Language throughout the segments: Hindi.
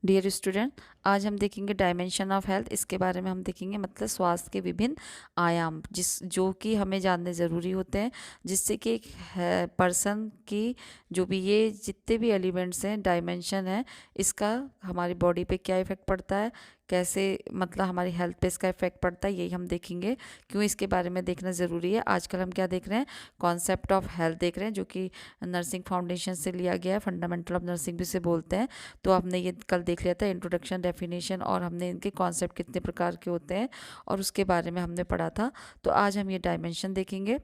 डियर स्टूडेंट, आज हम देखेंगे डायमेंशन ऑफ हेल्थ। इसके बारे में हम देखेंगे मतलब स्वास्थ्य के विभिन्न आयाम जो कि हमें जानने ज़रूरी होते हैं, जिससे कि एक पर्सन की जो भी ये जितने भी एलिमेंट्स हैं, डायमेंशन है, इसका हमारी बॉडी पे क्या इफ़ेक्ट पड़ता है, कैसे मतलब हमारी हेल्थ पे इसका इफेक्ट पड़ता है, यही हम देखेंगे। क्यों इसके बारे में देखना ज़रूरी है। आजकल हम क्या देख रहे हैं, कॉन्सेप्ट ऑफ हेल्थ देख रहे हैं, जो कि नर्सिंग फाउंडेशन से लिया गया है, फंडामेंटल ऑफ नर्सिंग भी से बोलते हैं। तो हमने ये कल देख लिया था इंट्रोडक्शन, डेफिनेशन, और हमने इनके कॉन्सेप्ट कितने प्रकार के होते हैं और उसके बारे में हमने पढ़ा था। तो आज हम ये डायमेंशन देखेंगे।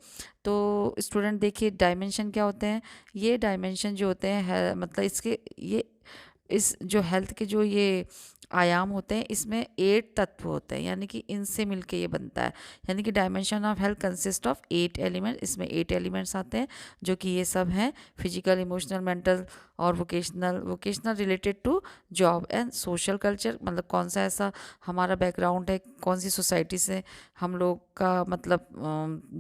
तो स्टूडेंट देखिए, डायमेंशन क्या होते हैं। ये डायमेंशन जो होते हैं मतलब इसके ये इस जो हेल्थ के जो ये आयाम होते हैं, इसमें 8 तत्व होते हैं, यानी कि इनसे मिलके ये बनता है। यानी कि dimension of health consist of 8 element. इसमें 8 एलिमेंट्स आते हैं, जो कि ये सब हैं फिजिकल, इमोशनल, मेंटल और vocational related to job and social culture. मतलब कौन सा ऐसा हमारा बैकग्राउंड है, कौन सी सोसाइटी से हम लोग का मतलब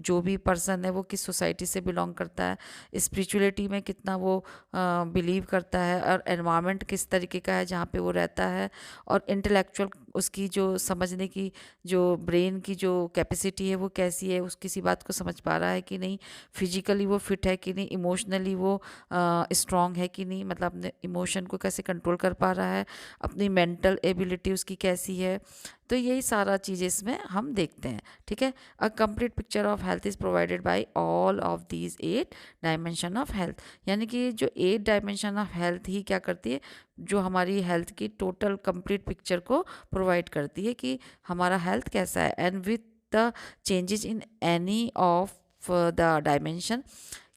जो भी पर्सन है वो किस सोसाइटी से बिलोंग करता है, स्पिरिचुअलिटी में कितना वो बिलीव करता है, और एनवायरनमेंट किस तरीके का है जहाँ पे वो रहता है, और इंटेलेक्चुअल उसकी जो समझने की जो ब्रेन की जो कैपेसिटी है वो कैसी है, उस किसी बात को समझ पा रहा है कि नहीं, फिजिकली वो फिट है कि नहीं, इमोशनली वो स्ट्रांग है कि नहीं, मतलब अपने इमोशन को कैसे कंट्रोल कर पा रहा है, अपनी मेंटल एबिलिटी उसकी कैसी है। तो यही सारा चीज़ इसमें हम देखते हैं। ठीक है, a complete picture of health is provided by all of these 8 dimension of health. यानी कि जो 8 डायमेंशन ऑफ हेल्थ ही क्या करती है, जो हमारी हेल्थ की टोटल कंप्लीट पिक्चर को प्रोवाइड करती है कि हमारा हेल्थ कैसा है। And with the changes in any of the dimension,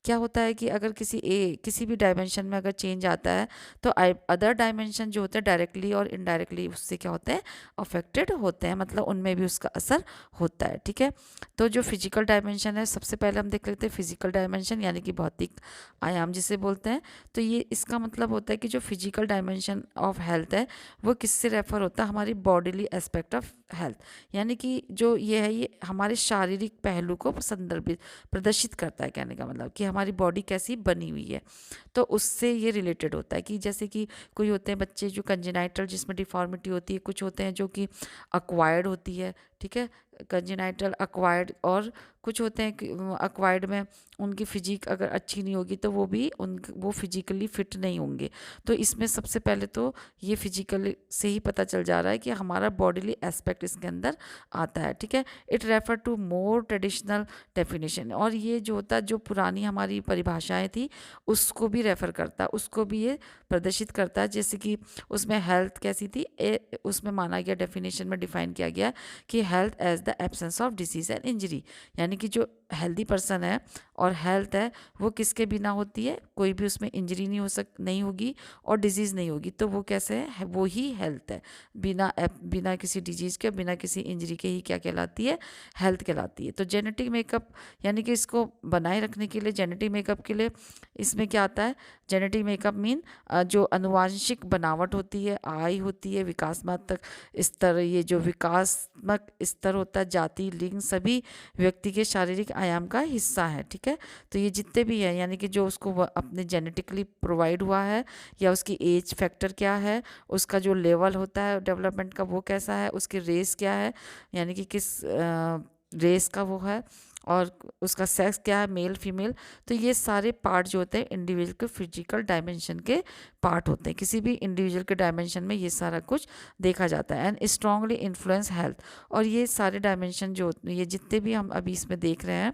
क्या होता है कि अगर किसी भी डायमेंशन में अगर चेंज आता है, तो अदर डायमेंशन जो होते हैं डायरेक्टली और इनडायरेक्टली उससे क्या होते हैं, अफेक्टेड होते हैं, मतलब उनमें भी उसका असर होता है। ठीक है, तो जो फिजिकल डायमेंशन है, सबसे पहले हम देख लेते हैं फिजिकल डायमेंशन, यानी कि भौतिक आयाम जिसे बोलते हैं। तो ये इसका मतलब होता है कि जो फिजिकल डायमेंशन ऑफ हेल्थ है वो किससे रेफर होता है, हमारी बॉडीली एस्पेक्ट ऑफ हेल्थ। यानी कि जो ये है, ये हमारे शारीरिक पहलू को संदर्भित प्रदर्शित करता है। कहने का मतलब कि हमारी बॉडी कैसी बनी हुई है, तो उससे ये रिलेटेड होता है। कि जैसे कि कोई होते हैं बच्चे जो कंजेनाइटल, जिसमें डिफॉर्मिटी होती है, कुछ होते हैं जो कि अक्वायर्ड होती है। ठीक है, कंजेनाइटल, अक्वायर्ड, और कुछ होते हैं कि अक्वायर्ड में उनकी फिजिक अगर अच्छी नहीं होगी तो वो फिजिकली फिट नहीं होंगे। तो इसमें सबसे पहले तो ये फिजिकल से ही पता चल जा रहा है कि हमारा बॉडीली एस्पेक्ट इसके अंदर आता है। ठीक है, it refer to more traditional definition, और ये जो होता है, जो पुरानी हमारी परिभाषाएं थी उसको भी रेफर करता है, उसको भी ये प्रदर्शित करता है। जैसे कि उसमें हेल्थ कैसी थी, उसमें माना गया, डेफिनेशन में डिफाइन किया गया कि health as the absence of disease and injury. यानी कि जो हेल्दी पर्सन है और हेल्थ है वो किसके बिना होती है, कोई भी उसमें इंजरी नहीं होगी और डिजीज़ नहीं होगी, तो वो कैसे है, वो ही हेल्थ है। बिना किसी डिजीज़ के, बिना किसी इंजरी के ही क्या कहलाती है, हेल्थ कहलाती है। तो जेनेटिक मेकअप, यानी कि इसको बनाए रखने के लिए, जेनेटिक मेकअप के लिए इसमें क्या आता है, जेनेटिक मेकअप मीन जो अनुवांशिक बनावट होती है, आय होती है, विकासात्मक स्तर, ये जो विकासात्मक स्तर होता है, जाति, लिंग, सभी व्यक्ति के शारीरिक आयाम का हिस्सा है। ठीक है, तो ये जितने भी हैं, यानी कि जो उसको अपने जेनेटिकली प्रोवाइड हुआ है, या उसकी एज फैक्टर क्या है, उसका जो लेवल होता है डेवलपमेंट का वो कैसा है, उसकी रेस क्या है, यानी कि किस रेस का वो है, और उसका सेक्स क्या है, मेल फीमेल। तो ये सारे पार्ट जो होते हैं इंडिविजुअल के फिजिकल डायमेंशन के पार्ट होते हैं। किसी भी इंडिविजुअल के डायमेंशन में ये सारा कुछ देखा जाता है। एंड स्ट्रांगली इन्फ्लुएंस हेल्थ, और ये सारे डायमेंशन जो ये जितने भी हम अभी इसमें देख रहे हैं,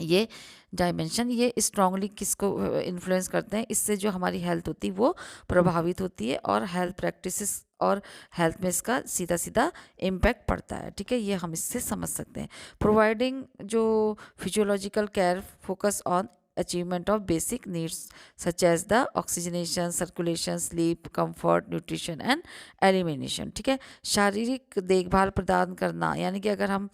ये डायमेंशन ये स्ट्रांगली किसको इन्फ्लुएंस करते हैं, इससे जो हमारी हेल्थ होती है वो प्रभावित होती है, और हेल्थ प्रैक्टिसेस और हेल्थ में इसका सीधा सीधा इम्पैक्ट पड़ता है। ठीक है, ये हम इससे समझ सकते हैं। प्रोवाइडिंग जो physiological care focus on achievement of basic needs such as the oxygenation, circulation, sleep, comfort, nutrition and elimination. ठीक है, शारीरिक देखभाल प्रदान करना, यानी कि अगर हम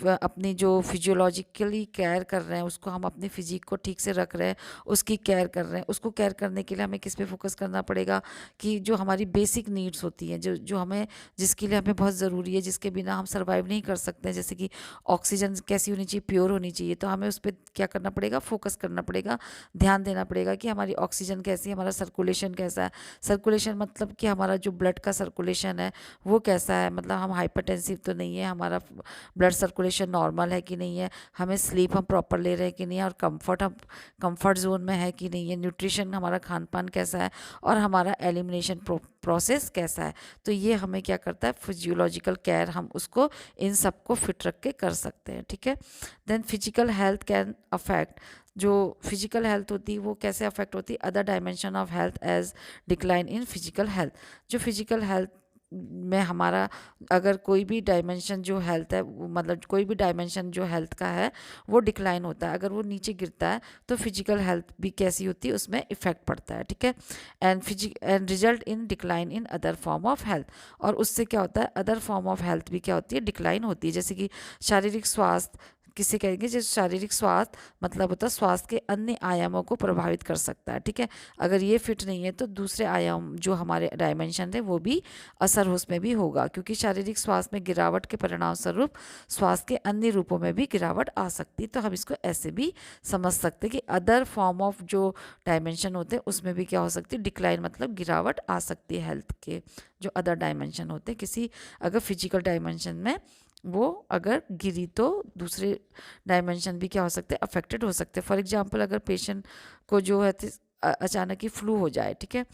अपनी जो फिजियोलॉजिकली केयर कर रहे हैं, उसको हम अपनी फिजिक को ठीक से रख रहे हैं, उसकी केयर कर रहे हैं, उसको केयर करने के लिए हमें किस पे फोकस करना पड़ेगा कि जो हमारी बेसिक नीड्स होती हैं, जो जो हमें जिसके लिए हमें बहुत ज़रूरी है, जिसके बिना हम सर्वाइव नहीं कर सकते हैं, जैसे कि ऑक्सीजन कैसी होनी चाहिए, प्योर होनी चाहिए, तो हमें उस पर क्या करना पड़ेगा, फोकस करना पड़ेगा, ध्यान देना पड़ेगा कि हमारी ऑक्सीजन कैसी है, हमारा सर्कुलेशन कैसा है। सर्कुलेशन मतलब कि हमारा जो ब्लड का सर्कुलेशन है वो कैसा है, मतलब हम हाइपरटेंसिव तो नहीं है, हमारा ब्लड सर्कुलेशन नॉर्मल है कि नहीं है, हमें स्लीप हम प्रॉपर ले रहे हैं कि नहीं है, और कंफर्ट हम कंफर्ट जोन में है कि नहीं है, न्यूट्रिशन हमारा खान पान कैसा है, और हमारा एलिमिनेशन प्रोसेस कैसा है। तो ये हमें क्या करता है, फिजियोलॉजिकल केयर हम उसको इन सबको फिट रख के कर सकते हैं, ठीक है। Then physical health can affect, जो फिजिकल हेल्थ होती है वो कैसे अफेक्ट होती है, other dimension of health as decline in physical health. जो फिजिकल हेल्थ में हमारा अगर कोई भी डायमेंशन जो हेल्थ है मतलब कोई भी डायमेंशन जो हेल्थ का है वो डिक्लाइन होता है, अगर वो नीचे गिरता है तो फिजिकल हेल्थ भी कैसी होती है, उसमें इफेक्ट पड़ता है, ठीक है। And result in decline in other form of health, और उससे क्या होता है, अदर फॉर्म ऑफ हेल्थ भी क्या होती है, डिक्लाइन होती है। जैसे कि शारीरिक स्वास्थ्य किसे कहेंगे, जो शारीरिक स्वास्थ्य मतलब होता है स्वास्थ्य के अन्य आयामों को प्रभावित कर सकता है, ठीक है। अगर ये फिट नहीं है तो दूसरे आयाम जो हमारे डायमेंशन है वो भी असर उसमें भी होगा, क्योंकि शारीरिक स्वास्थ्य में गिरावट के परिणाम स्वरूप स्वास्थ्य के अन्य रूपों में भी गिरावट आ सकती है। तो हम इसको ऐसे भी समझ सकते हैं कि अदर फॉर्म ऑफ जो डायमेंशन होते हैं उसमें भी क्या हो सकती है, डिक्लाइन मतलब गिरावट आ सकती है हेल्थ के जो अदर डायमेंशन होते हैं। किसी अगर फिजिकल डायमेंशन में वो अगर गिरी तो दूसरे डायमेंशन भी क्या हो सकते हैं, अफेक्टेड हो सकते हैं। फॉर एग्जांपल अगर पेशेंट को जो है अचानक ही फ्लू हो जाए, ठीक है,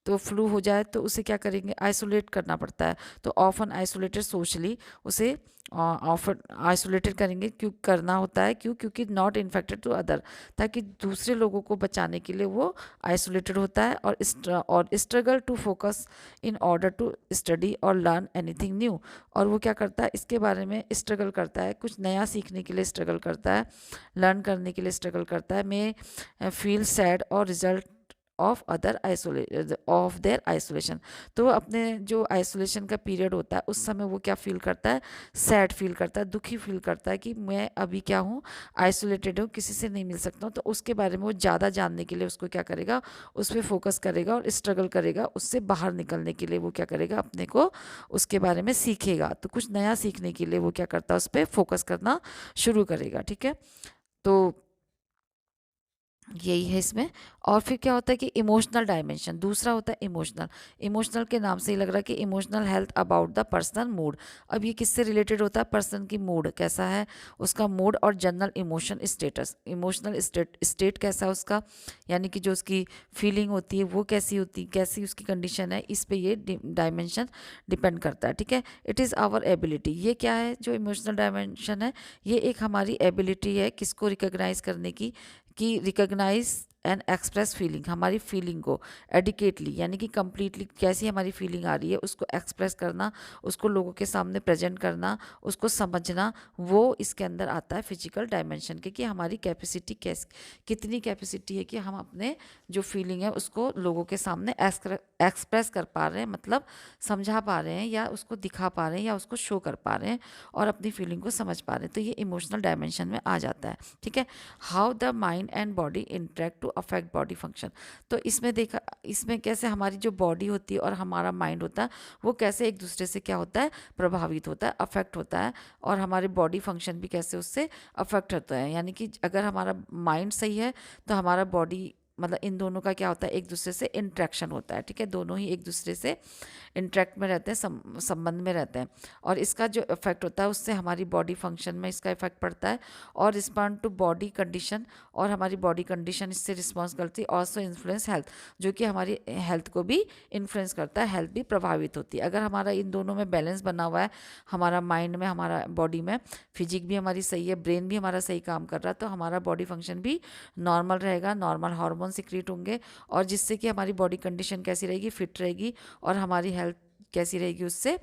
तो फ्लू हो जाए तो उसे क्या करेंगे, आइसोलेट करना पड़ता है। तो ऑफन आइसोलेटेड सोशली, उसे ऑफन आइसोलेटेड करेंगे, क्यों करना होता है, क्योंकि नॉट इन्फेक्टेड टू अदर, ताकि दूसरे लोगों को बचाने के लिए वो आइसोलेटेड होता है। और struggle to focus in order to study और लर्न एनीथिंग न्यू, और वो क्या करता है, इसके बारे में स्ट्रगल करता है, कुछ नया सीखने के लिए स्ट्रगल करता है, लर्न करने के लिए स्ट्रगल करता है। मे फील सैड और रिजल्ट ऑफ देयर आइसोलेशन, तो वो अपने जो आइसोलेशन का पीरियड होता है उस समय वो क्या फील करता है, सैड फील करता है, दुखी फील करता है कि मैं अभी क्या हूँ, आइसोलेटेड हूँ, किसी से नहीं मिल सकता हूँ। तो उसके बारे में वो ज़्यादा जानने के लिए उसको क्या करेगा, उस पर फोकस करेगा और स्ट्रगल करेगा, उससे बाहर निकलने के लिए वो क्या करेगा, अपने को उसके बारे में सीखेगा। तो कुछ नया सीखने के लिए वो क्या करता है, उस पर फोकस करना शुरू करेगा, ठीक है। तो यही है इसमें। और फिर क्या होता है कि इमोशनल डायमेंशन, दूसरा होता है इमोशनल। इमोशनल के नाम से ही लग रहा है कि emotional health about the personal mood. अब ये किससे रिलेटेड होता है, पर्सन की मूड कैसा है, उसका मूड और general emotion status, emotional state कैसा है उसका, यानी कि जो उसकी फीलिंग होती है वो कैसी होती, कैसी उसकी कंडीशन है, इस पे ये डायमेंशन डिपेंड करता है, ठीक है। इट इज़ आवर एबिलिटी, ये क्या है जो इमोशनल डायमेंशन है, ये एक हमारी एबिलिटी है किसको रिकॉग्नाइज करने की, कि रिकॉग्नाइज एंड एक्सप्रेस फीलिंग, हमारी फीलिंग को एडिकेटली यानी कि कंप्लीटली कैसी हमारी फीलिंग आ रही है उसको एक्सप्रेस करना, उसको लोगों के सामने प्रेजेंट करना, उसको समझना, वो इसके अंदर आता है फिजिकल डायमेंशन के, कि हमारी कैपेसिटी कितनी कैपेसिटी है कि हम अपने जो फीलिंग है उसको लोगों के सामने एक्सप्रेस कर पा रहे हैं, मतलब समझा पा रहे हैं या उसको दिखा पा रहे हैं या उसको शो कर पा रहे हैं और अपनी फीलिंग को समझ पा रहे हैं। तो ये इमोशनल डायमेंशन में आ जाता है, ठीक है। How the mind and body interact to affect body function, तो इसमें देखा, इसमें कैसे हमारी जो बॉडी होती है और हमारा माइंड होता है वो कैसे एक दूसरे से क्या होता है, प्रभावित होता है, अफेक्ट होता है, और हमारे बॉडी फंक्शन भी कैसे उससे अफेक्ट होता है। यानी कि अगर हमारा माइंड सही है तो हमारा बॉडी, मतलब इन दोनों का क्या होता है, एक दूसरे से इंट्रैक्शन होता है, ठीक है, दोनों ही एक दूसरे से इंट्रैक्ट में रहते हैं, संबंध में रहते हैं, और इसका जो इफेक्ट होता है उससे हमारी बॉडी फंक्शन में इसका इफेक्ट पड़ता है, और रिस्पॉन्ड टू बॉडी कंडीशन, और हमारी बॉडी कंडीशन इससे रिस्पॉन्स करती है। ऑल्सो इन्फ्लुएंस हेल्थ, जो कि हमारी हेल्थ को भी इन्फ्लुएंस करता है, हेल्थ भी प्रभावित होती है। अगर हमारा इन दोनों में बैलेंस बना हुआ है, हमारा माइंड में, हमारा बॉडी में, फिजिक भी हमारी सही है, ब्रेन भी हमारा सही काम कर रहा है, तो हमारा बॉडी फंक्शन भी नॉर्मल रहेगा, नॉर्मल हार्मोन सिक्रीट होंगे, और जिससे कि हमारी बॉडी कंडीशन कैसी रहेगी, फिट रहेगी, और हमारी हेल्थ कैसी रहेगी, उससे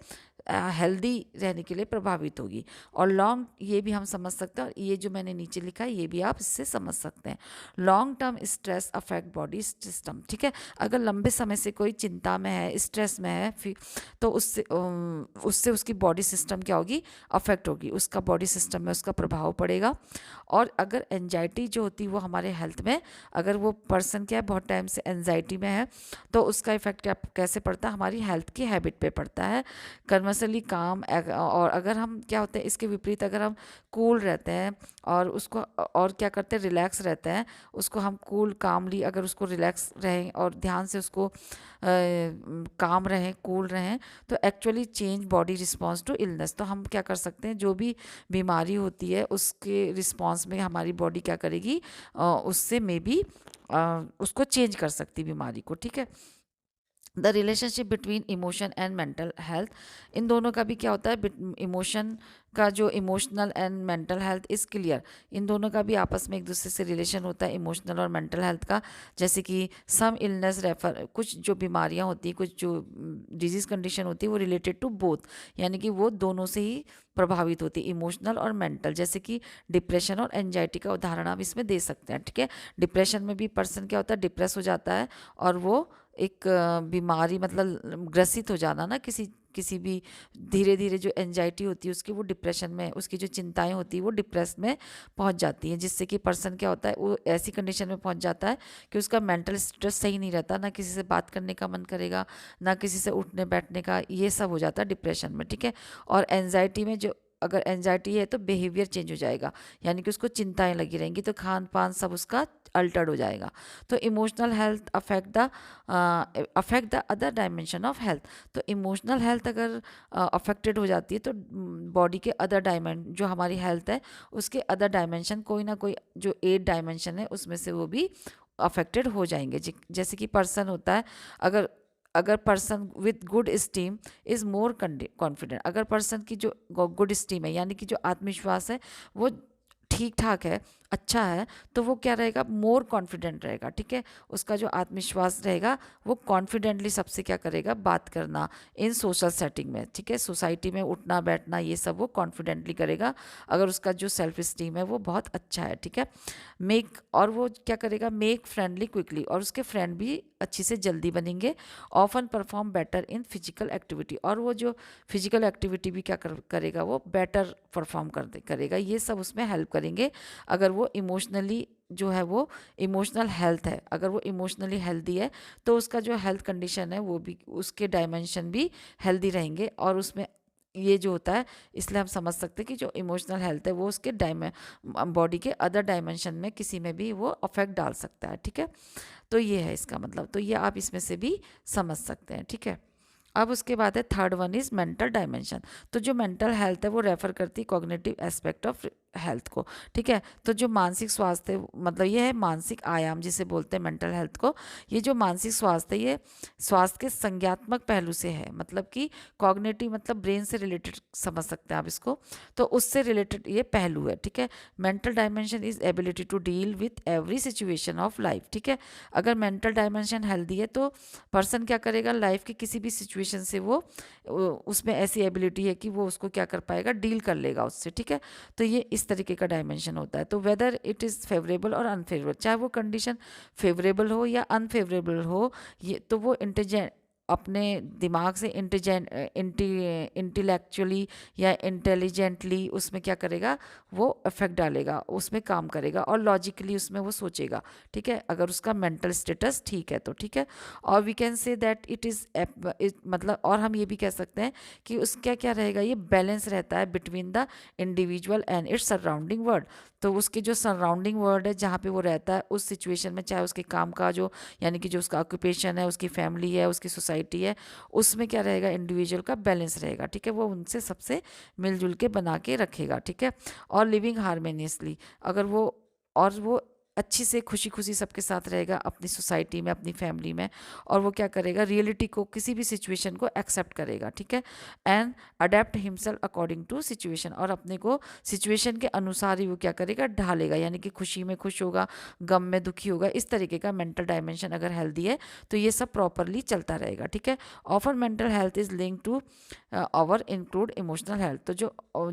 हेल्दी रहने के लिए प्रभावित होगी। और लॉन्ग, ये भी हम समझ सकते हैं, और ये जो मैंने नीचे लिखा है ये भी आप इससे समझ सकते हैं। Long term stress affect body system, ठीक है। अगर लंबे समय से कोई चिंता में है, स्ट्रेस में है, फिर तो उससे उसकी बॉडी सिस्टम क्या होगी, अफेक्ट होगी, उसका बॉडी सिस्टम में उसका प्रभाव पड़ेगा। और अगर एंजाइटी जो होती है वो हमारे हेल्थ में, अगर वो पर्सन क्या है बहुत टाइम से एंजाइटी में है, तो उसका इफेक्ट क्या कैसे पड़ता है, हमारी हेल्थ की हैबिट पे पड़ता है। कर्मशली काम, और अगर हम क्या होते हैं इसके विपरीत, अगर हम कूल रहते हैं और उसको और क्या करते हैं, रिलैक्स रहते हैं, उसको हम कूल कामली, अगर उसको रिलैक्स रहें और ध्यान से उसको काम रहें, कूल रहें, तो actually change body response to illness. तो हम क्या कर सकते हैं, जो भी बीमारी होती है उसके रिस्पॉन्स में हमारी बॉडी क्या करेगी, उससे मे बी उसको चेंज कर सकती बीमारी को, ठीक है। The relationship between emotion and mental health, इन दोनों का भी क्या होता है, इमोशन का जो emotional and mental health is clear, इन दोनों का भी आपस में एक दूसरे से रिलेशन होता है, इमोशनल और मेंटल हेल्थ का। जैसे कि सम इलनेस रेफर, कुछ जो बीमारियां होती हैं, कुछ जो डिजीज़ कंडीशन होती है वो रिलेटेड टू बोथ, यानी कि वो दोनों से ही प्रभावित होती है, इमोशनल और मेंटल। जैसे कि डिप्रेशन और एंजाइटी का उदाहरण आप इसमें दे सकते हैं, ठीक है। डिप्रेशन में भी पर्सन क्या होता है, डिप्रेस हो जाता है, और वो एक बीमारी, मतलब ग्रसित हो जाना ना, किसी किसी भी, धीरे धीरे जो एंजाइटी होती है उसकी, वो डिप्रेशन में, उसकी जो चिंताएं होती है वो डिप्रेस में पहुंच जाती हैं, जिससे कि पर्सन क्या होता है, वो ऐसी कंडीशन में पहुंच जाता है कि उसका मेंटल स्ट्रेस सही नहीं रहता, ना किसी से बात करने का मन करेगा, ना किसी से उठने बैठने का, ये सब हो जाता है डिप्रेशन में, ठीक है। और एंजाइटी में, जो अगर एंजाइटी है तो बिहेवियर चेंज हो जाएगा, यानी कि उसको चिंताएं लगी रहेंगी, तो खान पान सब उसका अल्टर्ड हो जाएगा। तो emotional health affect the other dimension of health. तो इमोशनल हेल्थ अगर अफेक्टेड हो जाती है, तो बॉडी के अदर डायमेंशन, जो हमारी हेल्थ है उसके अदर डायमेंशन, कोई ना कोई जो 8 डायमेंशन है उसमें से वो भी अफेक्टेड हो जाएंगे। जैसे कि पर्सन होता है, अगर अगर person with good steam is more confident, अगर पर्सन की जो गुड स्टीम है, यानी कि जो आत्मविश्वास है वो ठीक ठाक है, अच्छा है, तो वो क्या रहेगा, मोर कॉन्फिडेंट रहेगा, ठीक है। उसका जो आत्मविश्वास रहेगा, वो कॉन्फिडेंटली सबसे क्या करेगा, बात करना इन सोशल सेटिंग में, ठीक है, सोसाइटी में उठना बैठना ये सब वो कॉन्फिडेंटली करेगा, अगर उसका जो सेल्फ स्टीम है वो बहुत अच्छा है, ठीक है। और वो क्या करेगा, मेक फ्रेंडली क्विकली, और उसके फ्रेंड भी अच्छी से जल्दी बनेंगे। Often perform better in physical activity, और वो जो फिजिकल एक्टिविटी भी क्या करेगा, वो बेटर परफॉर्म करेगा, ये सब उसमें हेल्प करेंगे। अगर वो इमोशनली जो है, वो इमोशनल हेल्थ है, अगर वो इमोशनली हेल्दी है, तो उसका जो हेल्थ कंडीशन है वो भी, उसके डायमेंशन भी हेल्दी रहेंगे, और उसमें ये जो होता है, इसलिए हम समझ सकते हैं कि जो इमोशनल हेल्थ है वो उसके बॉडी के अदर डायमेंशन में किसी में भी वो अफेक्ट डाल सकता है, ठीक है। तो ये है इसका मतलब, तो ये आप इसमें से भी समझ सकते हैं, ठीक है। अब उसके बाद है third one is mental dimension. तो जो मेंटल हेल्थ है वो रेफर करती है कॉग्निटिव एस्पेक्ट ऑफ हेल्थ को, ठीक है। तो जो मानसिक स्वास्थ्य, मतलब ये है मानसिक आयाम जिसे बोलते हैं मेंटल हेल्थ को, ये जो मानसिक स्वास्थ्य, ये स्वास्थ्य के संज्ञात्मक पहलू से है, मतलब कि कॉग्निटिव मतलब ब्रेन से रिलेटेड समझ सकते हैं आप इसको, तो उससे रिलेटेड ये पहलू है, ठीक है। Mental dimension is ability to deal with every situation of life, ठीक है। अगर मेंटल डायमेंशन हेल्दी है तो पर्सन क्या करेगा, लाइफ की किसी भी सिचुएशन से वो उसमें ऐसी एबिलिटी है कि वो उसको क्या कर पाएगा, डील कर लेगा उससे, ठीक है। तो ये इस तरीके का डायमेंशन होता है। तो वेदर इट इज़ फेवरेबल और अनफेवरेबल, चाहे वो कंडीशन फेवरेबल हो या अनफेवरेबल हो, ये तो वो अपने दिमाग से इंटेलेक्चुअली या इंटेलिजेंटली उसमें क्या करेगा, वो इफेक्ट डालेगा, उसमें काम करेगा, और लॉजिकली उसमें वो सोचेगा, ठीक है, अगर उसका मेंटल स्टेटस ठीक है तो, ठीक है। और we can say that it is, मतलब, और हम ये भी कह सकते हैं कि उसका क्या रहेगा, ये बैलेंस रहता है between the individual and its surrounding world. तो उसके जो सराउंडिंग वर्ल्ड है जहाँ पे वो रहता है, उस सिचुएशन में, चाहे उसके काम का जो, यानी कि जो उसका ऑक्यूपेशन है, उसकी फैमिली है, उसकी सोसाइटी है, उसमें क्या रहेगा, इंडिविजुअल का बैलेंस रहेगा, ठीक है। वो उनसे सबसे मिलजुल के बना के रखेगा, ठीक है। और लिविंग हारमोनियसली, अगर वो, और वो अच्छी से खुशी खुशी सबके साथ रहेगा अपनी सोसाइटी में, अपनी फैमिली में, और वो क्या करेगा, रियलिटी को, किसी भी सिचुएशन को एक्सेप्ट करेगा, ठीक है। And adapt himself according to situation, और अपने को सिचुएशन के अनुसार ही वो क्या करेगा, ढालेगा, यानी कि खुशी में खुश होगा, गम में दुखी होगा। इस तरीके का मेंटल डायमेंशन अगर हेल्दी है तो ये सब प्रॉपरली चलता रहेगा, ठीक है। Offer mental health is link to our include emotional health. तो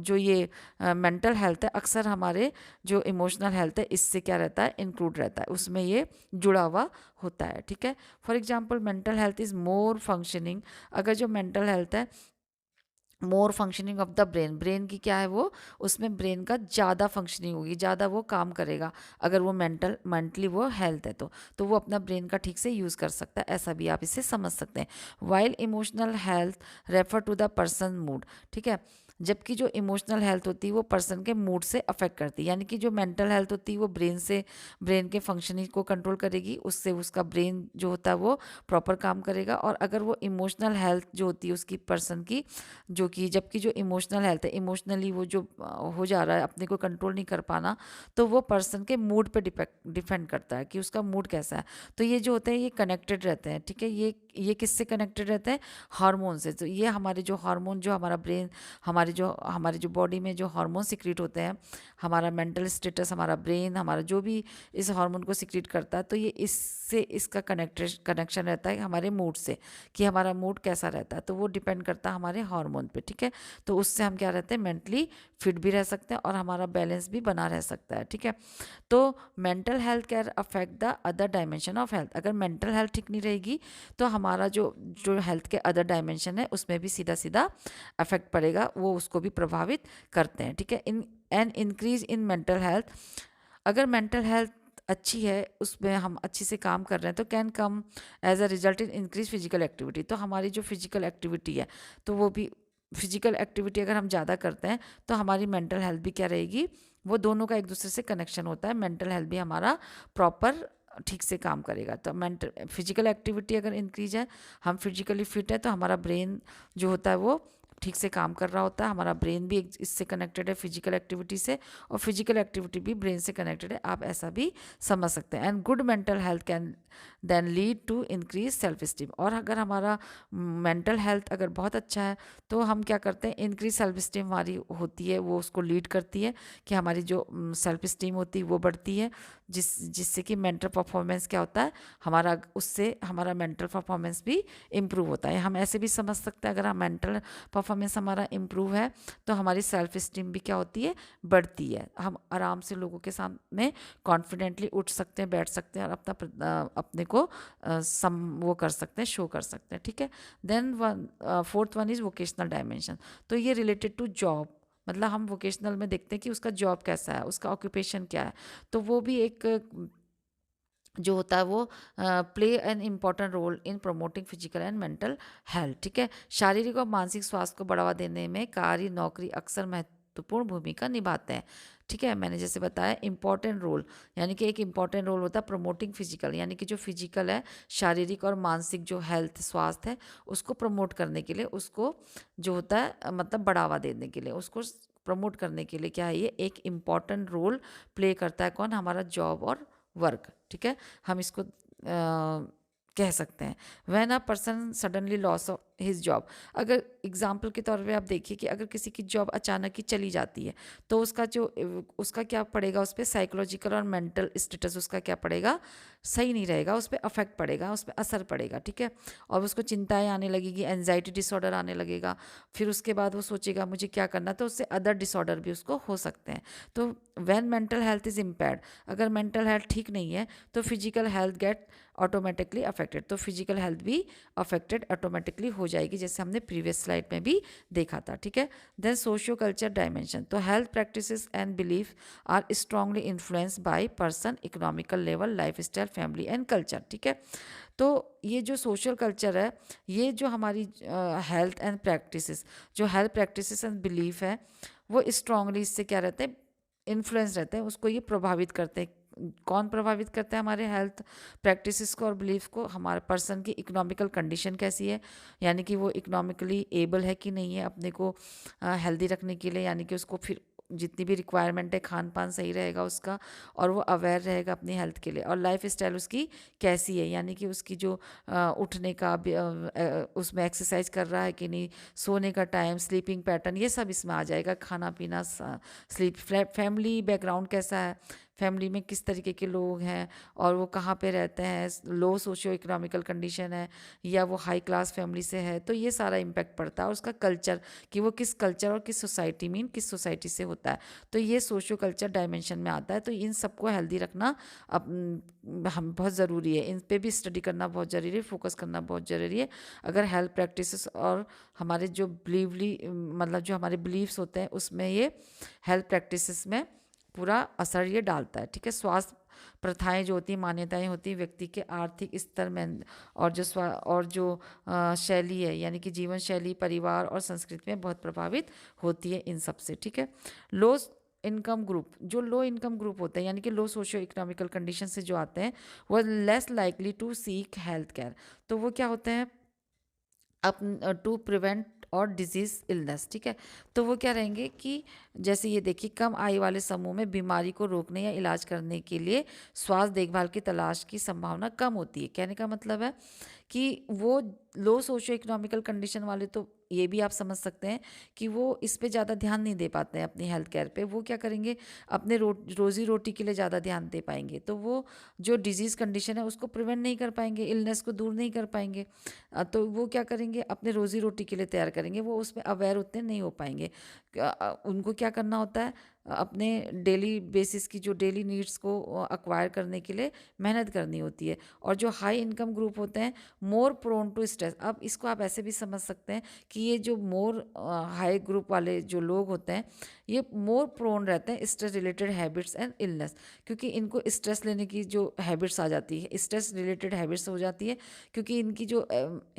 जो ये मेंटल हेल्थ है, अक्सर हमारे जो इमोशनल हेल्थ है इससे क्या रहता है, इंक्लूड रहता है, उसमें ये जुड़ा हुआ होता है, ठीक है। For example mental health is more functioning, अगर जो मेंटल हेल्थ है, more functioning of the brain, brain की क्या है वो, उसमें ब्रेन का ज़्यादा फंक्शनिंग होगी, ज़्यादा वो काम करेगा अगर वो मेंटली वो हेल्थ है तो वो अपना ब्रेन का ठीक से यूज़ कर सकता है, ऐसा भी आप इसे समझ सकते हैं। While emotional health refer to the person mood, ठीक है। जबकि जो इमोशनल हेल्थ होती है वो पर्सन के मूड से अफेक्ट करती है, यानी कि जो मेंटल हेल्थ होती है वो ब्रेन के फंक्शनिंग को कंट्रोल करेगी, उससे उसका ब्रेन जो होता है वो प्रॉपर काम करेगा। और अगर वो इमोशनल हेल्थ जो होती है उसकी पर्सन की, जो कि जबकि जो इमोशनल हेल्थ है, इमोशनली वो जो हो जा रहा है, अपने को कंट्रोल नहीं कर पाना, तो वो पर्सन के मूड पे डिपेंड करता है कि उसका मूड कैसा है। तो ये जो होते हैं ये कनेक्टेड रहते हैं, ठीक है। ये किससे कनेक्टेड रहते हैं, हार्मोन से। तो ये हमारे जो हार्मोन, जो हमारा ब्रेन, हमारे जो बॉडी में जो हार्मोन सिक्रीट होते हैं, हमारा मेंटल स्टेटस, हमारा ब्रेन, हमारा जो भी इस हार्मोन को सिक्रीट करता है, तो ये इससे इसका कनेक्शन रहता है हमारे मूड से, कि हमारा मूड कैसा रहता है, तो वो डिपेंड करता है हमारे हार्मोन पे, ठीक है। तो उससे हम क्या रहते हैं, मेंटली फिट भी रह सकते हैं और हमारा बैलेंस भी बना रह सकता है, ठीक है। तो mental health can affect the other dimension of health, अगर मेंटल हेल्थ ठीक नहीं रहेगी तो हमारा जो जो हेल्थ के अदर डायमेंशन है उसमें भी सीधा सीधा अफेक्ट पड़ेगा, वो उसको भी प्रभावित करते हैं, ठीक है। In an increase in mental health, अगर मेंटल हेल्थ अच्छी है, उसमें हम अच्छी से काम कर रहे हैं, तो can come as a result in increase physical activity. तो हमारी जो फिजिकल एक्टिविटी है, तो वो भी फिजिकल एक्टिविटी अगर हम ज़्यादा करते हैं तो हमारी मेंटल हेल्थ भी क्या रहेगी, वो दोनों का एक दूसरे से कनेक्शन होता है, मेंटल हेल्थ भी हमारा प्रॉपर ठीक से काम करेगा। तो मेंटल फिजिकल एक्टिविटी अगर इंक्रीज है, हम फिजिकली फिट है, तो हमारा ब्रेन जो होता है वो ठीक से काम कर रहा होता है, हमारा ब्रेन भी इससे कनेक्टेड है, फिजिकल एक्टिविटी से, और फिजिकल एक्टिविटी भी ब्रेन से कनेक्टेड है, आप ऐसा भी समझ सकते हैं। And good mental health can then lead to increase self esteem, और अगर हमारा मेंटल हेल्थ अगर बहुत अच्छा है तो हम क्या करते हैं, इंक्रीज सेल्फ स्टीम हमारी होती है, वो उसको लीड करती है कि हमारी जो सेल्फ स्टीम होती है वो बढ़ती है, जिससे कि मेंटल परफॉर्मेंस क्या होता है हमारा, उससे हमारा मेंटल परफॉर्मेंस भी इम्प्रूव होता है। हम ऐसे भी समझ सकते हैं, अगर हम मेंटल परफॉर्मेंस हमारा इम्प्रूव है तो हमारी सेल्फ स्टीम भी क्या होती है, बढ़ती है, हम आराम से लोगों के सामने कॉन्फिडेंटली उठ सकते हैं, बैठ सकते हैं, और अपने को वो कर सकते हैं, शो कर सकते हैं, ठीक है। Then fourth one is vocational dimension, तो ये रिलेटेड टू जॉब, मतलब हम वोकेशनल में देखते हैं कि उसका जॉब कैसा है, उसका ऑक्यूपेशन क्या है, तो वो भी एक जो होता है वो play an important role in promoting physical and mental health, ठीक है। शारीरिक और मानसिक स्वास्थ्य को बढ़ावा देने में कार्य नौकरी अक्सर महत्वपूर्ण भूमिका निभाते हैं, ठीक है। मैंने जैसे बताया इम्पॉर्टेंट रोल, यानी कि एक इम्पॉर्टेंट रोल होता है प्रमोटिंग फिजिकल, यानी कि जो फिजिकल है, शारीरिक और मानसिक जो हेल्थ स्वास्थ्य है उसको प्रमोट करने के लिए, उसको जो होता है मतलब बढ़ावा देने के लिए, उसको प्रमोट करने के लिए क्या है, ये एक इम्पॉर्टेंट रोल प्ले करता है, कौन, हमारा जॉब और वर्क, ठीक है। हम इसको कह सकते हैं। When a person suddenly loss of his job, अगर एग्जाम्पल के तौर पे आप देखिए कि अगर किसी की जॉब अचानक ही चली जाती है तो उसका क्या पड़ेगा, उस पर साइकोलॉजिकल और मेंटल स्टेटस उसका क्या पड़ेगा, सही नहीं रहेगा, उस पर अफेक्ट पड़ेगा, उस पर असर पड़ेगा, ठीक है। और उसको चिंताएं आने लगेगी, एनजाइटी डिसऑर्डर आने लगेगा, फिर उसके बाद वो सोचेगा मुझे क्या करना, तो उससे अदर डिसऑर्डर भी उसको हो सकते हैं। तो when mental health is impaired, अगर मेंटल हेल्थ ठीक नहीं है तो physical health get automatically affected, तो फिजिकल हेल्थ भी अफेक्टेड ऑटोमेटिकली हो जाएगी, जैसे हमने प्रीवियस स्लाइड में भी देखा था, ठीक है। देन सोशियो कल्चर डायमेंशन, तो health practices and belief are strongly influenced by person, economical level, life style, family and culture, ठीक है। तो ये जो सोशल कल्चर है, ये जो हमारी हेल्थ एंड प्रैक्टिसेस, जो हेल्थ प्रैक्टिसेस एंड बिलीफ है वो स्ट्रांगली इससे क्या रहते हैं, इन्फ्लुएंस रहते हैं, उसको ये प्रभावित करते हैं। कौन प्रभावित करता है हमारे हेल्थ प्रैक्टिसेस को और बिलीफ को, हमारे पर्सन की इकोनॉमिकल कंडीशन कैसी है, यानी कि वो इकोनॉमिकली एबल है कि नहीं है अपने को हेल्दी रखने के लिए, यानी कि उसको फिर जितनी भी रिक्वायरमेंट है खान पान सही रहेगा उसका, और वो अवेयर रहेगा अपनी हेल्थ के लिए, और लाइफ स्टाइल उसकी कैसी है, यानी कि उसकी जो उठने का उसमें एक्सरसाइज कर रहा है कि नहीं, सोने का टाइम, स्लीपिंग पैटर्न, ये सब इसमें आ जाएगा। खाना पीना, स्लीप, फैमिली बैकग्राउंड कैसा है, फैमिली में किस तरीके के लोग हैं, और वो कहाँ पे रहते हैं, लो सोशियो इकोनॉमिकल कंडीशन है या वो हाई क्लास फैमिली से है, तो ये सारा इम्पैक्ट पड़ता है। और उसका कल्चर, कि वो किस कल्चर और किस सोसाइटी में, किस सोसाइटी से होता है, तो ये सोशियो कल्चर डायमेंशन में आता है। तो इन सबको हेल्दी रखना हम बहुत ज़रूरी है, इन पे भी स्टडी करना बहुत ज़रूरी है, फोकस करना बहुत ज़रूरी है। अगर हेल्थ प्रैक्टिसेस और हमारे जो मतलब जो हमारे बिलीव्स होते हैं उसमें ये हेल्थ प्रैक्टिसेस में पूरा असर ये डालता है। ठीक है, स्वास्थ्य प्रथाएं जो होती हैं, मान्यताएं होती हैं, व्यक्ति के आर्थिक स्तर में और जो शैली है, यानी कि जीवन शैली, परिवार और संस्कृति में बहुत प्रभावित होती है इन सब से। ठीक है, लो इनकम ग्रुप, जो लो इनकम ग्रुप होते हैं यानी कि लो सोशियो इकोनॉमिकल कंडीशन से जो आते हैं, वो less likely to seek health care. तो वो क्या होते हैं, टू प्रिवेंट और डिजीज इलनेस। ठीक है, तो वो क्या रहेंगे कि जैसे ये देखिए, कम आयु वाले समूह में बीमारी को रोकने या इलाज करने के लिए स्वास्थ्य देखभाल की तलाश की संभावना कम होती है। कहने का मतलब है कि वो लो सोशियो इकोनॉमिकल कंडीशन वाले, तो ये भी आप समझ सकते हैं कि वो इस पे ज़्यादा ध्यान नहीं दे पाते हैं अपनी हेल्थ केयर पे। वो क्या करेंगे, अपने रोजी रोटी के लिए ज़्यादा ध्यान दे पाएंगे, तो वो जो डिजीज़ कंडीशन है उसको प्रिवेंट नहीं कर पाएंगे, इलनेस को दूर नहीं कर पाएंगे। तो वो क्या करेंगे, अपने रोजी रोटी के लिए तैयार करेंगे, वो उसमें अवेयर उतने नहीं हो पाएंगे। उनको क्या करना होता है, अपने डेली बेसिस की जो डेली नीड्स को अक्वायर करने के लिए मेहनत करनी होती है। और जो हाई इनकम ग्रुप होते हैं, मोर प्रोन टू स्ट्रेस। अब इसको आप ऐसे भी समझ सकते हैं कि ये जो मोर हाई ग्रुप वाले जो लोग होते हैं, ये मोर प्रोन रहते हैं stress related habits and illness, क्योंकि इनको स्ट्रेस लेने की जो हैबिट्स आ जाती है, स्ट्रेस रिलेटेड हैबिट्स हो जाती है, क्योंकि इनकी जो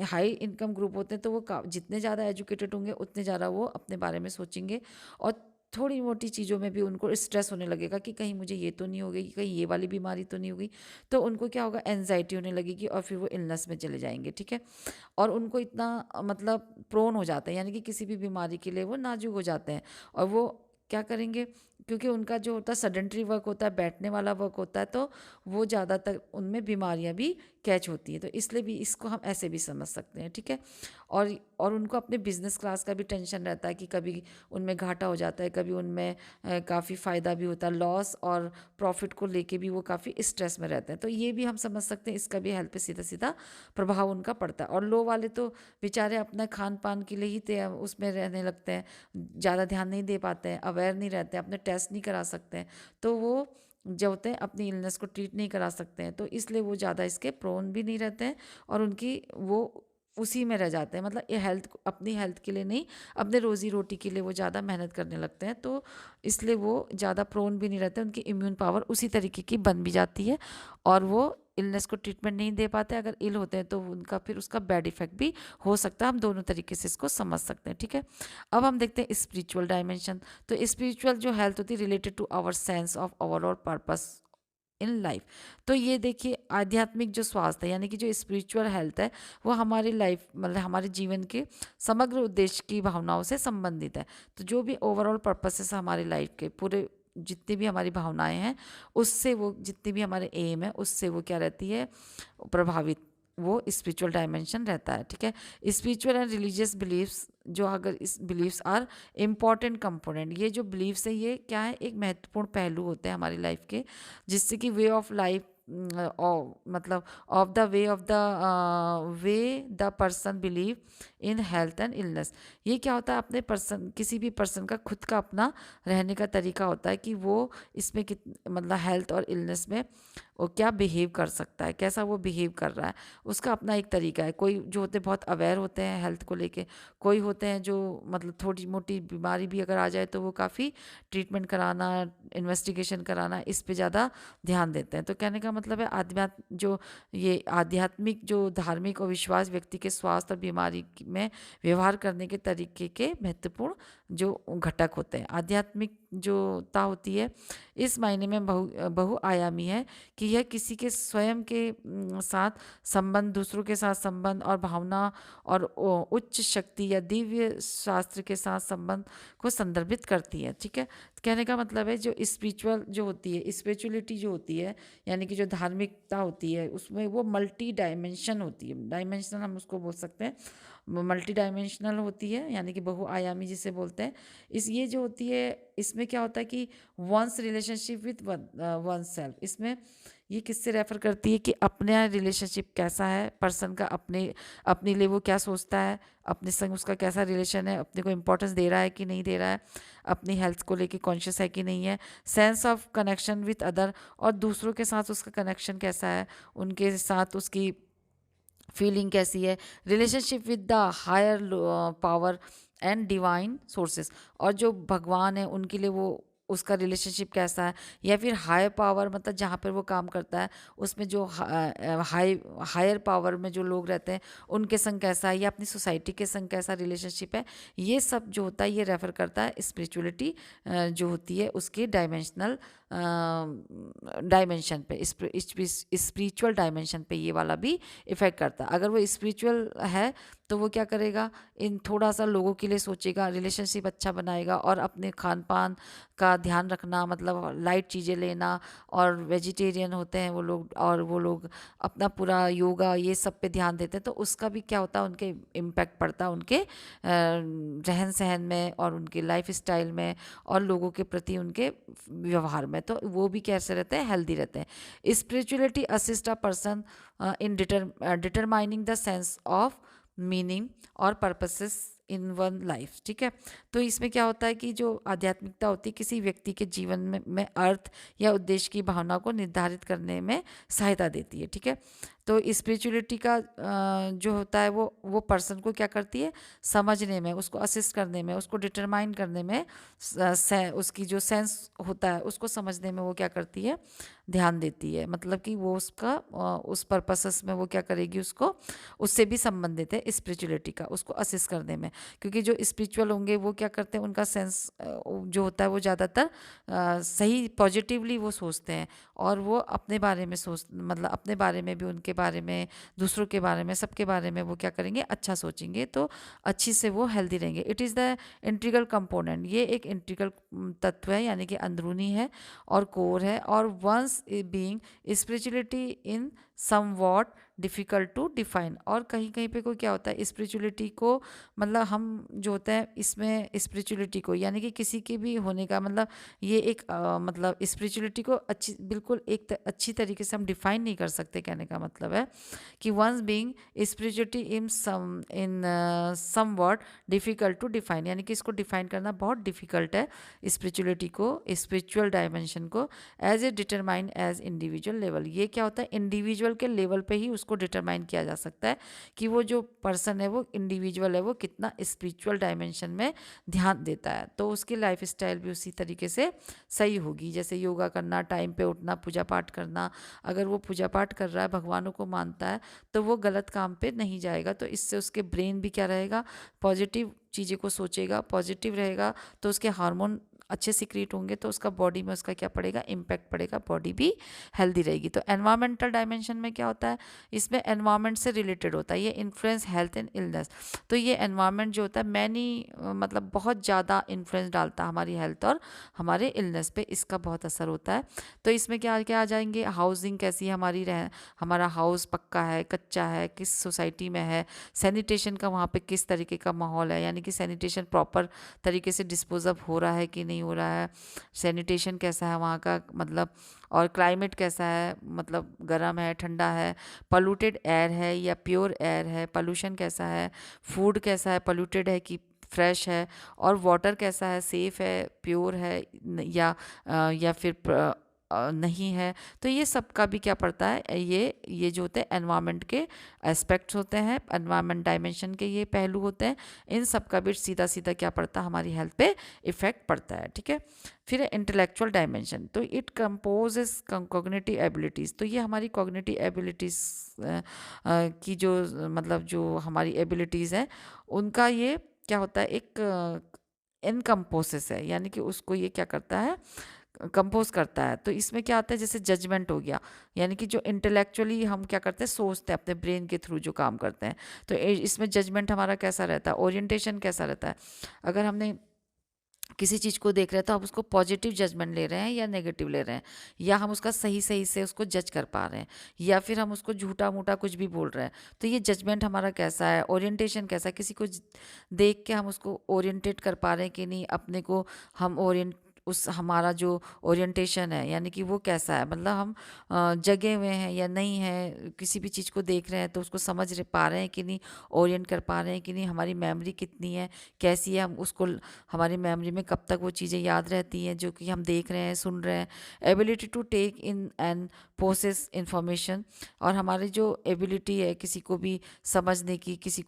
हाई इनकम ग्रुप होते हैं, तो वो जितने ज़्यादा एजुकेटेड होंगे उतने ज़्यादा वो अपने बारे में सोचेंगे, और थोड़ी मोटी चीज़ों में भी उनको स्ट्रेस होने लगेगा कि कहीं मुझे ये तो नहीं हो गई, कहीं ये वाली बीमारी तो नहीं हो गई, तो उनको क्या होगा, एनजाइटी होने लगेगी, और फिर वो इलनेस में चले जाएंगे। ठीक है, और उनको इतना मतलब प्रोन हो जाते हैं, यानी कि किसी भी बीमारी के लिए वो नाजुक हो जाते हैं, और वो क्या करेंगे, क्योंकि उनका जो होता है सडेंटरी वर्क होता है, बैठने वाला वर्क होता है, तो वो ज़्यादातर उनमें बीमारियां भी कैच होती हैं। तो इसलिए भी इसको हम ऐसे भी समझ सकते हैं। ठीक है, और उनको अपने बिजनेस क्लास का भी टेंशन रहता है कि कभी उनमें घाटा हो जाता है, कभी उनमें काफ़ी फ़ायदा भी होता है, लॉस और प्रॉफिट को लेके भी वो काफ़ी स्ट्रेस में रहते हैं। तो ये भी हम समझ सकते हैं, इसका भी हेल्थ पे सीधा सीधा प्रभाव उनका पड़ता है। और लो वाले तो बेचारे अपना खान पान के लिए ही उसमें रहने लगते हैं, ज़्यादा ध्यान नहीं दे पाते हैं, अवेयर नहीं रहते हैं, अपने टेस्ट नहीं करा सकते हैं, तो वो जो होते हैं अपनी इलनेस को ट्रीट नहीं करा सकते हैं, तो इसलिए वो ज़्यादा इसके प्रोन भी नहीं रहते हैं, और उनकी वो उसी में रह जाते हैं, मतलब ये अपनी हेल्थ के लिए नहीं, अपने रोजी रोटी के लिए वो ज़्यादा मेहनत करने लगते हैं, तो इसलिए वो ज़्यादा प्रोन भी नहीं रहते, उनकी इम्यून पावर उसी तरीके की बन भी जाती है, और वो इलनेस को ट्रीटमेंट नहीं दे पाते। अगर इल होते हैं तो उनका फिर उसका बैड इफेक्ट भी हो सकता है। हम दोनों तरीके से इसको समझ सकते हैं। ठीक है, अब हम देखते हैं स्पिरिचुअल डायमेंशन। तो स्पिरिचुअल जो हेल्थ होती है related to our sense of overall purpose in life. तो ये देखिए, आध्यात्मिक जो स्वास्थ्य है यानी कि जो स्पिरिचुअल हेल्थ है, वो हमारी लाइफ मतलब हमारे जीवन के समग्र उद्देश्य की भावनाओं से संबंधित है। तो जो भी ओवरऑल पर्पसेस हमारी लाइफ के पूरे, जितनी भी हमारी भावनाएं हैं, उससे वो जितने भी हमारे एम है, उससे वो क्या रहती है, प्रभावित, वो स्पिरिचुअल डायमेंशन रहता है। ठीक है, स्पिरिचुअल एंड रिलीजियस बिलीव्स, जो अगर इस बिलीव्स आर इम्पॉर्टेंट कंपोनेंट, ये जो बिलीव्स है ये क्या है, एक महत्वपूर्ण पहलू होते हैं हमारी लाइफ के, जिससे कि वे ऑफ लाइफ मतलब of the way the person believe in health and illness. ये क्या होता है, अपने पर्सन, किसी भी पर्सन का खुद का अपना रहने का तरीका होता है कि वो इसमें मतलब हेल्थ और इलनेस में वो क्या बिहेव कर सकता है, कैसा वो बिहेव कर रहा है, उसका अपना एक तरीका है। कोई जो होते हैं बहुत अवेयर होते हैं हेल्थ को लेके, कोई होते हैं जो मतलब थोड़ी मोटी बीमारी भी अगर आ जाए तो वो काफ़ी ट्रीटमेंट कराना, इन्वेस्टिगेशन कराना, इस पे ज़्यादा ध्यान देते हैं। तो कहने का मतलब है आध्यात्मिक जो धार्मिक और विश्वास व्यक्ति के स्वास्थ्य और बीमारी में व्यवहार करने के तरीके के महत्वपूर्ण जो घटक होते हैं। आध्यात्मिक जोता होती है इस मायने में बहुआयामी है कि यह किसी के स्वयं के साथ संबंध, दूसरों के साथ संबंध और भावना और उच्च शक्ति या दिव्य शास्त्र के साथ संबंध को संदर्भित करती है। ठीक है, कहने का मतलब है जो स्पिरिचुअल जो होती है, स्पिरिचुअलिटी जो होती है, यानी कि जो धार्मिकता होती है उसमें वो मल्टी डायमेंशन होती है। डायमेंशनल हम उसको बोल सकते हैं, मल्टी डायमेंशनल होती है, यानी कि बहुआयामी जिसे बोलते हैं। ये जो होती है इसमें क्या होता है कि one's relationship with oneself, इसमें ये किससे रेफर करती है कि अपना रिलेशनशिप कैसा है पर्सन का, अपने लिए वो क्या सोचता है, अपने संग उसका कैसा रिलेशन है, अपने को इम्पोर्टेंस दे रहा है कि नहीं दे रहा है, अपनी हेल्थ को लेके कॉन्शियस है कि नहीं है, sense of connection with other, और दूसरों के साथ उसका कनेक्शन कैसा है, उनके साथ उसकी फीलिंग कैसी है, relationship with the higher power and divine sources, और जो भगवान है उनके लिए वो उसका रिलेशनशिप कैसा है, या फिर हायर पावर मतलब जहाँ पर वो काम करता है उसमें जो हायर पावर में जो लोग रहते हैं उनके संग कैसा है, या अपनी सोसाइटी के संग कैसा रिलेशनशिप है, ये सब जो होता है ये रेफर करता है स्पिरिचुअलिटी जो होती है उसके डायमेंशनल डायमेंशन पे, स्पिरिचुअल डायमेंशन पे ये वाला भी इफ़ेक्ट करता है। अगर वो स्पिरिचुअल है तो वो क्या करेगा, इन थोड़ा सा लोगों के लिए सोचेगा, रिलेशनशिप अच्छा बनाएगा, और अपने खान पान का ध्यान रखना, मतलब लाइट चीज़ें लेना, और वेजिटेरियन होते हैं वो लोग, और वो लोग अपना पूरा योगा ये सब पे ध्यान देते हैं, तो उसका भी क्या होता है उनके इम्पैक्ट पड़ता है उनके रहन सहन में और उनके लाइफ स्टाइल में और लोगों के प्रति उनके व्यवहार में, तो वो भी कैसे रहते हैं, हेल्दी रहते हैं। Spirituality assist a person in determining the sense of meaning और पर्पसेस इन वन लाइफ। ठीक है, तो इसमें क्या होता है कि जो आध्यात्मिकता होती है किसी व्यक्ति के जीवन में अर्थ या उद्देश्य की भावना को निर्धारित करने में सहायता देती है। ठीक है, तो स्पिरिचुअलिटी का जो होता है वो पर्सन को क्या करती है, समझने में, उसको असिस्ट करने में, उसको डिटरमाइन करने में, उसकी जो सेंस होता है उसको समझने में वो क्या करती है, ध्यान देती है। मतलब कि वो उसका उस पर्पसेस में वो क्या करेगी, उसको उससे भी संबंधित है स्पिरिचुअलिटी का, उसको असिस्ट करने में, क्योंकि जो स्पिरिचुअल होंगे वो क्या करते हैं, उनका सेंस जो होता है वो ज़्यादातर सही पॉजिटिवली वो सोचते हैं, और वो अपने बारे में मतलब अपने बारे में भी, उनके बारे में, दूसरों के बारे में, सबके बारे में वो क्या करेंगे, अच्छा सोचेंगे, तो अच्छी से वो हेल्दी रहेंगे। It is the integral component, ये एक इंटीग्रल तत्व है, यानी कि अंदरूनी है और कोर है, और one's being spirituality in somewhat difficult to define. और कहीं कहीं पे कोई क्या होता है स्पिरिचुअलिटी को, मतलब हम जो होता है इसमें स्पिरिचुअलिटी को, यानी कि किसी के भी होने का मतलब ये एक मतलब स्पिरिचुअलिटी को अच्छी बिल्कुल अच्छी तरीके से हम डिफाइन नहीं कर सकते। कहने का मतलब है कि one's being spirituality in somewhat difficult to define, यानी कि इसको डिफाइन करना बहुत डिफ़िकल्ट है स्पिरिचुअलिटी को, स्पिरिचुअल डायमेंशन को, as a determine as individual level. ये क्या होता है, इंडिविजुअल के लेवल पे ही उसको डिटरमाइन किया जा सकता है कि वो जो पर्सन है वो इंडिविजुअल है, वो कितना स्पिरिचुअल डायमेंशन में ध्यान देता है, तो उसकी लाइफ स्टाइल भी उसी तरीके से सही होगी। जैसे योगा करना, टाइम पे उठना, पूजा पाठ करना, अगर वो पूजा पाठ कर रहा है, भगवानों को मानता है, तो वो गलत काम पे नहीं जाएगा, तो इससे उसके ब्रेन भी क्या रहेगा, पॉजिटिव चीज़ें को सोचेगा, पॉजिटिव रहेगा, तो उसके हार्मोन अच्छे सीक्रेट होंगे, तो उसका बॉडी में उसका क्या पड़ेगा, इम्पैक्ट पड़ेगा, बॉडी भी हेल्दी रहेगी। तो एनवायरमेंटल डायमेंशन में क्या होता है, इसमें एनवायरमेंट से रिलेटेड होता है, ये इन्फ्लुएंस हेल्थ एंड इलनेस। तो ये एनवायरमेंट जो होता है मतलब बहुत ज़्यादा इन्फ्लुएंस डालता है हमारी हेल्थ और हमारे इलनेस पे, इसका बहुत असर होता है। तो इसमें क्या क्या आ जाएंगे, हाउसिंग कैसी है हमारी, हमारा हाउस पक्का है, कच्चा है, किस सोसाइटी में है, सैनिटेशन का वहाँ पे किस तरीके का माहौल है, यानी कि सैनिटेशन प्रॉपर तरीके से डिस्पोजअप हो रहा है कि नहीं हो रहा है, सैनिटेशन कैसा है वहाँ का, मतलब, और क्लाइमेट कैसा है, मतलब गर्म है, ठंडा है, पॉल्यूटेड एयर है या प्योर एयर है, पोल्यूशन कैसा है, फूड कैसा है, पॉल्यूटेड है कि फ्रेश है, और वाटर कैसा है, सेफ है, प्योर है, या फिर नहीं है। तो ये सब का भी क्या पड़ता है, ये जो होते हैं एनवायरनमेंट के एस्पेक्ट्स होते हैं, एनवायरनमेंट डायमेंशन के ये पहलू होते हैं, इन सब का भी सीधा सीधा क्या पड़ता है, हमारी हेल्थ पे इफेक्ट पड़ता है। ठीक है, फिर इंटेलेक्चुअल डायमेंशन, तो इट कंपोजेस कॉग्निटिव एबिलिटीज़, तो ये हमारी कॉग्निटिव एबिलिटीज़ की जो मतलब जो हमारी एबिलिटीज़ हैं उनका ये क्या होता है, एक इनकम्पोसिस है, यानी कि उसको ये क्या करता है, कंपोज करता है। तो इसमें क्या आता है, जैसे जजमेंट हो गया, यानी कि जो इंटेलेक्चुअली हम क्या करते हैं, सोचते हैं अपने ब्रेन के थ्रू जो काम करते हैं। तो इसमें जजमेंट हमारा कैसा रहता है, ओरिएंटेशन कैसा रहता है। अगर हमने किसी चीज़ को देख रहे हैं तो हम उसको पॉजिटिव जजमेंट ले रहे हैं या नेगेटिव ले रहे हैं, या हम उसका सही सही से उसको जज कर पा रहे हैं, या फिर हम उसको झूठा मूठा कुछ भी बोल रहे हैं। तो ये जजमेंट हमारा कैसा है, ओरिएंटेशन कैसा है, किसी को देख के हम उसको ओरिएंटेट कर पा रहे हैं कि नहीं, अपने को हम ओरिएंट उस हमारा जो ओरिएंटेशन है, यानी कि वो कैसा है, मतलब हम जगे हुए हैं या नहीं है, किसी भी चीज़ को देख रहे हैं तो उसको पा रहे हैं कि नहीं, ओरिएंट कर पा रहे हैं कि नहीं, हमारी मेमोरी कितनी है, कैसी है, हम उसको हमारी मेमोरी में कब तक वो चीज़ें याद रहती हैं जो कि हम देख रहे हैं, सुन रहे हैं। Ability to take in and process information, और हमारी जो एबिलिटी है किसी को भी समझने की, किसी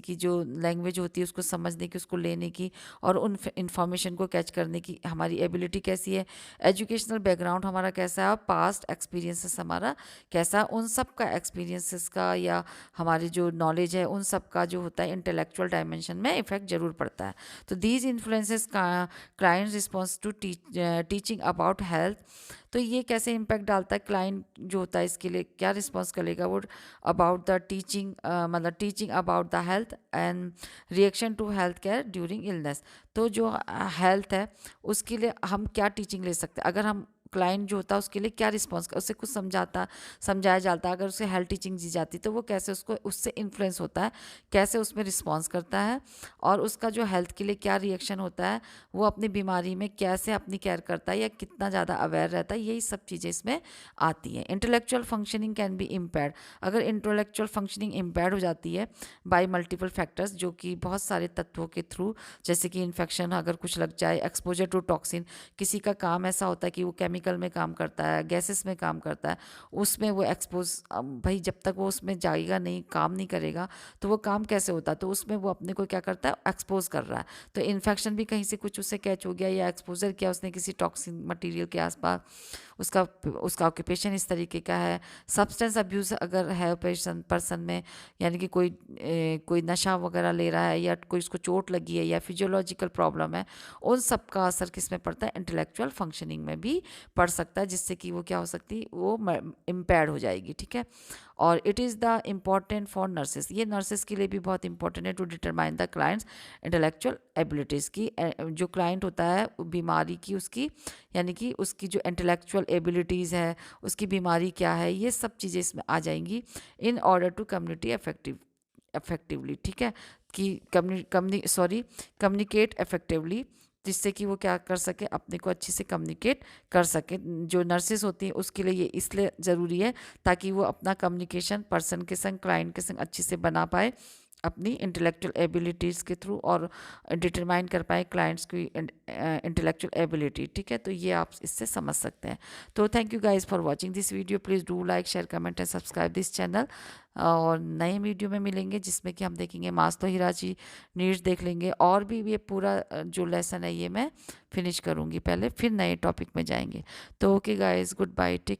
की जो लैंग्वेज होती है उसको समझने की, उसको लेने की, और उन इंफॉर्मेशन को कैच करने की हमारी एबिलिटी कैसी है। एजुकेशनल बैकग्राउंड हमारा कैसा है, पास्ट एक्सपीरियंसेस हमारा कैसा, उन सब का एक्सपीरियंसेस का या हमारी जो नॉलेज है उन सब का जो होता है इंटेलेक्चुअल डायमेंशन में इफेक्ट जरूर पड़ता है। तो these influences client response to teaching about health. तो ये कैसे इम्पैक्ट डालता है, क्लाइंट जो होता है इसके लिए क्या रिस्पॉन्स करेगा, वो अबाउट द टीचिंग, मतलब teaching about the health and reaction to health care during illness. तो जो हेल्थ है उसके लिए हम क्या टीचिंग ले सकते हैं, अगर हम क्लाइंट जो होता है उसके लिए क्या रिस्पॉन्स, उससे कुछ समझाया जाता है, अगर उसे हेल्थ टीचिंग दी जाती तो वो कैसे उसको उससे इन्फ्लुएंस होता है, कैसे उसमें रिस्पॉन्स करता है, और उसका जो हेल्थ के लिए क्या रिएक्शन होता है, वो अपनी बीमारी में कैसे अपनी केयर करता है या कितना ज़्यादा अवेयर रहता है, यही सब चीज़ें इसमें आती हैं। Intellectual functioning can be impaired, अगर इंटेलेक्चुअल फंक्शनिंग इम्पेयर्ड हो जाती है बाय मल्टीपल फैक्टर्स, जो कि बहुत सारे तत्वों के थ्रू, जैसे कि इन्फेक्शन अगर कुछ लग जाए, एक्सपोजर टू टॉक्सिन, किसी का काम ऐसा होता है कि वो केमिकल में काम करता है, गैसेस में काम करता है, उसमें वो एक्सपोज, भाई जब तक वो उसमें जाएगा नहीं, काम नहीं करेगा, तो वो काम कैसे होता है, तो उसमें वो अपने को क्या करता है, एक्सपोज कर रहा है। तो इन्फेक्शन भी कहीं से कुछ उससे कैच हो गया या एक्सपोजर किया उसने किसी टॉक्सिन मटेरियल के आसपास, उसका उसका ऑक्यूपेशन इस तरीके का है। सब्सटेंस अब्यूज़ अगर है पर्सन में, यानी कि कोई नशा वगैरह ले रहा है या कोई उसको चोट लगी है या फिजियोलॉजिकल प्रॉब्लम है, उन सब का असर किस में पड़ता है, इंटेलेक्चुअल फंक्शनिंग में भी पड़ सकता है, जिससे कि वो क्या हो सकती है, वो इम्पेयर्ड हो जाएगी। ठीक है, और it is the important for nurses, ये नर्सेस के लिए भी बहुत इंपॉर्टेंट है to determine the client's intellectual abilities की, जो क्लाइंट होता है बीमारी की उसकी, यानी कि उसकी जो इंटेलेक्चुअल एबिलिटीज़ है, उसकी बीमारी क्या है, ये सब चीज़ें इसमें आ जाएंगी in order to community effectively. ठीक है, कि कम्युनिकेट इफेक्टिवली, जिससे कि वो क्या कर सके, अपने को अच्छे से कम्युनिकेट कर सके। जो नर्सेस होती हैं उसके लिए ये इसलिए ज़रूरी है ताकि वो अपना कम्युनिकेशन पर्सन के संग, क्लाइंट के संग अच्छे से बना पाए अपनी इंटेलेक्चुअल एबिलिटीज़ के थ्रू, और डिटरमाइन कर पाए क्लाइंट्स की इंटेलेक्चुअल एबिलिटी। ठीक है, तो ये आप इससे समझ सकते हैं। तो thank you guys for watching this video, please do like, share, comment and subscribe this channel. और नए वीडियो में मिलेंगे जिसमें कि हम देखेंगे मास्लो हिराची नीड्स देख लेंगे, और भी ये पूरा जो लेसन है ये मैं फिनिश करूँगी पहले, फिर नए टॉपिक में जाएंगे। तो okay guys, good bye, take